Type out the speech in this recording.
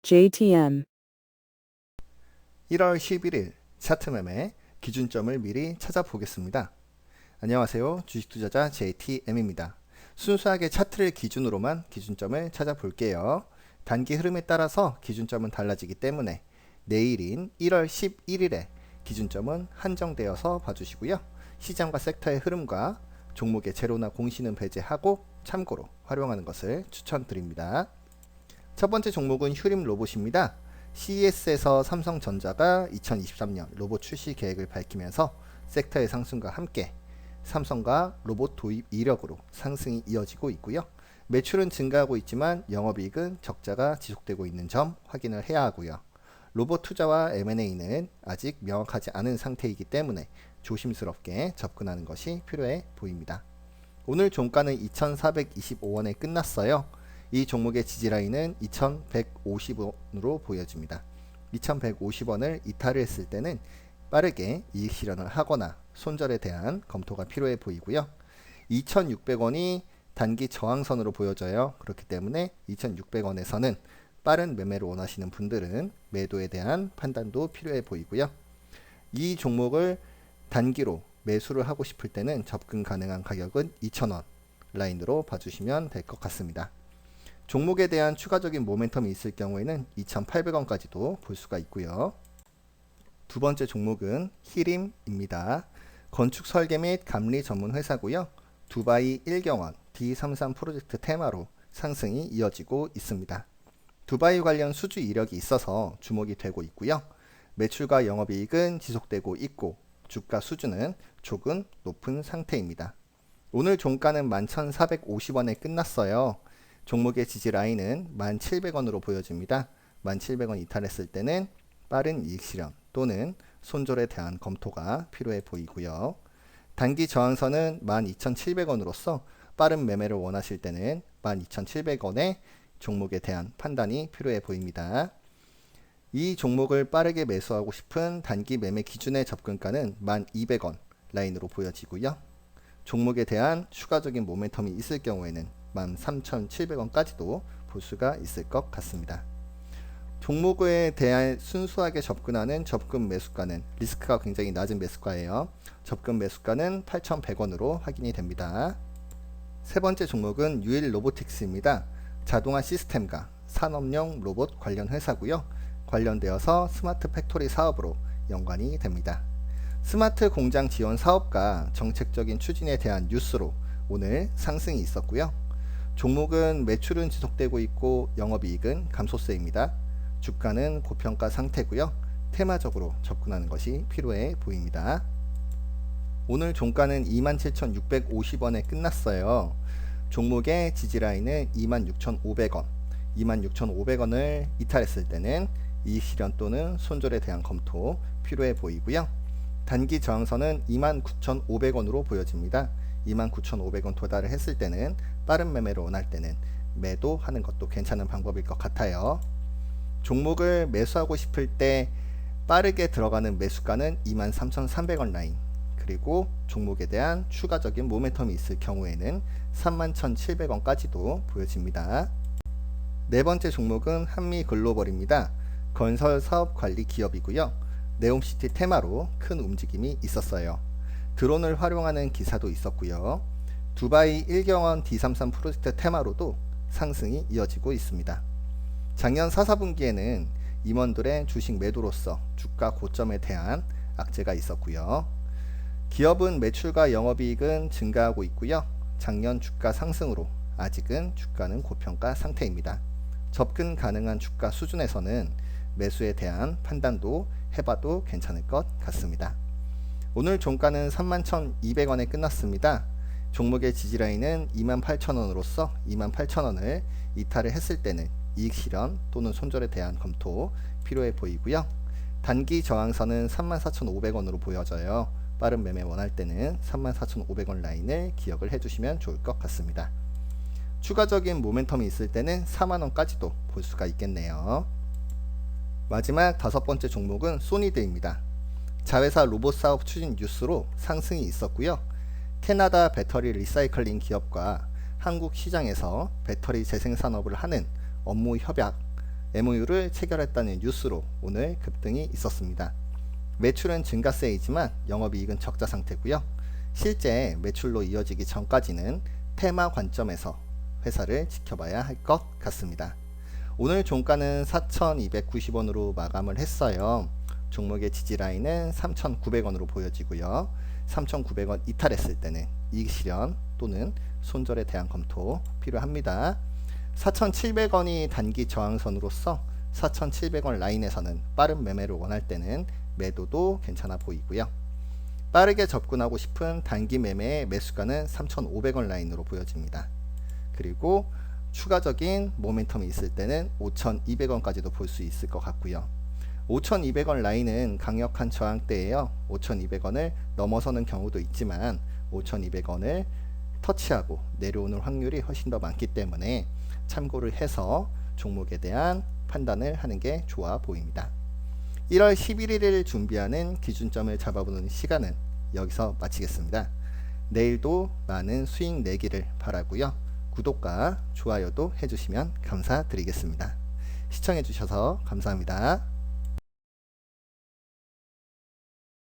JTM 1월 11일 차트 매매 기준점을 미리 찾아보겠습니다. 안녕하세요. 주식투자자 JTM입니다. 순수하게 차트를 기준으로만 기준점을 찾아볼게요. 단기 흐름에 따라서 기준점은 달라지기 때문에 내일인 1월 11일에 기준점은 한정되어서 봐주시고요. 시장과 섹터의 흐름과 종목의 제로나 공시는 배제하고 참고로 활용하는 것을 추천드립니다. 첫 번째 종목은 휴림 로봇입니다. CES에서 삼성전자가 2023년 로봇 출시 계획을 밝히면서 섹터의 상승과 함께 삼성과 로봇 도입 이력으로 상승이 이어지고 있고요. 매출은 증가하고 있지만 영업이익은 적자가 지속되고 있는 점 확인을 해야 하고요. 로봇 투자와 M&A는 아직 명확하지 않은 상태이기 때문에 조심스럽게 접근하는 것이 필요해 보입니다. 오늘 종가는 2425원에 끝났어요. 이 종목의 지지라인은 2150원으로 보여집니다. 2150원을 이탈을 했을 때는 빠르게 이익 실현을 하거나 손절에 대한 검토가 필요해 보이고요. 2600원이 단기 저항선으로 보여져요. 그렇기 때문에 2600원에서는 빠른 매매를 원하시는 분들은 매도에 대한 판단도 필요해 보이고요. 이 종목을 단기로 매수를 하고 싶을 때는 접근 가능한 가격은 2000원 라인으로 봐주시면 될 것 같습니다. 종목에 대한 추가적인 모멘텀이 있을 경우에는 2,800원까지도 볼 수가 있고요. 두 번째 종목은 히림입니다. 건축 설계 및 감리 전문 회사고요. 두바이 1경원 D33 프로젝트 테마로 상승이 이어지고 있습니다. 두바이 관련 수주 이력이 있어서 주목이 되고 있고요. 매출과 영업이익은 지속되고 있고 주가 수준은 조금 높은 상태입니다. 오늘 종가는 11,450원에 끝났어요. 종목의 지지 라인은 1,700원으로 보여집니다. 1,700원 이탈했을 때는 빠른 이익 실현 또는 손절에 대한 검토가 필요해 보이고요. 단기 저항선은 12,700원으로서 빠른 매매를 원하실 때는 12,700원에 종목에 대한 판단이 필요해 보입니다. 이 종목을 빠르게 매수하고 싶은 단기 매매 기준의 접근가는 1,200원 라인으로 보여지고요. 종목에 대한 추가적인 모멘텀이 있을 경우에는 13,700원까지도 볼 수가 있을 것 같습니다. 종목에 대한 순수하게 접근하는 접근 매수가는 리스크가 굉장히 낮은 매수가예요. 접근 매수가는 8,100원으로 확인이 됩니다. 세 번째 종목은 유일 로보틱스입니다. 자동화 시스템과 산업용 로봇 관련 회사고요. 관련되어서 스마트 팩토리 사업으로 연관이 됩니다. 스마트 공장 지원 사업과 정책적인 추진에 대한 뉴스로 오늘 상승이 있었고요. 종목은 매출은 지속되고 있고 영업이익은 감소세입니다. 주가는 고평가 상태고요. 테마적으로 접근하는 것이 필요해 보입니다. 오늘 종가는 27,650원에 끝났어요. 종목의 지지라인은 26,500원, 26,500원을 이탈했을 때는 이익 실현 또는 손절에 대한 검토 필요해 보이고요. 단기 저항선은 29,500원으로 보여집니다. 29,500원 도달을 했을 때는 빠른 매매를 원할 때는 매도하는 것도 괜찮은 방법일 것 같아요. 종목을 매수하고 싶을 때 빠르게 들어가는 매수가는 23,300원 라인, 그리고 종목에 대한 추가적인 모멘텀이 있을 경우에는 31,700원까지도 보여집니다. 네 번째 종목은 한미글로벌입니다. 건설 사업 관리 기업이고요. 네옴시티 테마로 큰 움직임이 있었어요. 드론을 활용하는 기사도 있었고요. 두바이 1경원 D33 프로젝트 테마로도 상승이 이어지고 있습니다. 작년 4사분기에는 임원들의 주식 매도로서 주가 고점에 대한 악재가 있었고요. 기업은 매출과 영업이익은 증가하고 있고요. 작년 주가 상승으로 아직은 주가는 고평가 상태입니다. 접근 가능한 주가 수준에서는 매수에 대한 판단도 해봐도 괜찮을 것 같습니다. 오늘 종가는 31,200원에 끝났습니다. 종목의 지지라인은 28,000원으로서 28,000원을 이탈을 했을 때는 이익 실현 또는 손절에 대한 검토 필요해 보이고요. 단기 저항선은 34,500원으로 보여져요. 빠른 매매 원할 때는 34,500원 라인을 기억을 해주시면 좋을 것 같습니다. 추가적인 모멘텀이 있을 때는 4만원까지도 볼 수가 있겠네요. 마지막 다섯 번째 종목은 소니드입니다. 자회사 로봇 사업 추진 뉴스로 상승이 있었고요. 캐나다 배터리 리사이클링 기업과 한국 시장에서 배터리 재생 산업을 하는 업무 협약 MOU를 체결했다는 뉴스로 오늘 급등이 있었습니다. 매출은 증가세이지만 영업이익은 적자 상태고요. 실제 매출로 이어지기 전까지는 테마 관점에서 회사를 지켜봐야 할 것 같습니다. 오늘 종가는 4,290원으로 마감을 했어요. 종목의 지지라인은 3,900원으로 보여지고요. 3,900원 이탈했을 때는 이익 실현 또는 손절에 대한 검토 필요합니다. 4,700원이 단기 저항선으로서 4,700원 라인에서는 빠른 매매를 원할 때는 매도도 괜찮아 보이고요. 빠르게 접근하고 싶은 단기 매매의 매수가는 3,500원 라인으로 보여집니다. 그리고 추가적인 모멘텀이 있을 때는 5,200원까지도 볼 수 있을 것 같고요. 5,200원 라인은 강력한 저항대예요. 5,200원을 넘어서는 경우도 있지만 5,200원을 터치하고 내려오는 확률이 훨씬 더 많기 때문에 참고를 해서 종목에 대한 판단을 하는 게 좋아 보입니다. 1월 11일을 준비하는 기준점을 잡아보는 시간은 여기서 마치겠습니다. 내일도 많은 수익 내기를 바라고요. 구독과 좋아요도 해주시면 감사드리겠습니다. 시청해주셔서 감사합니다.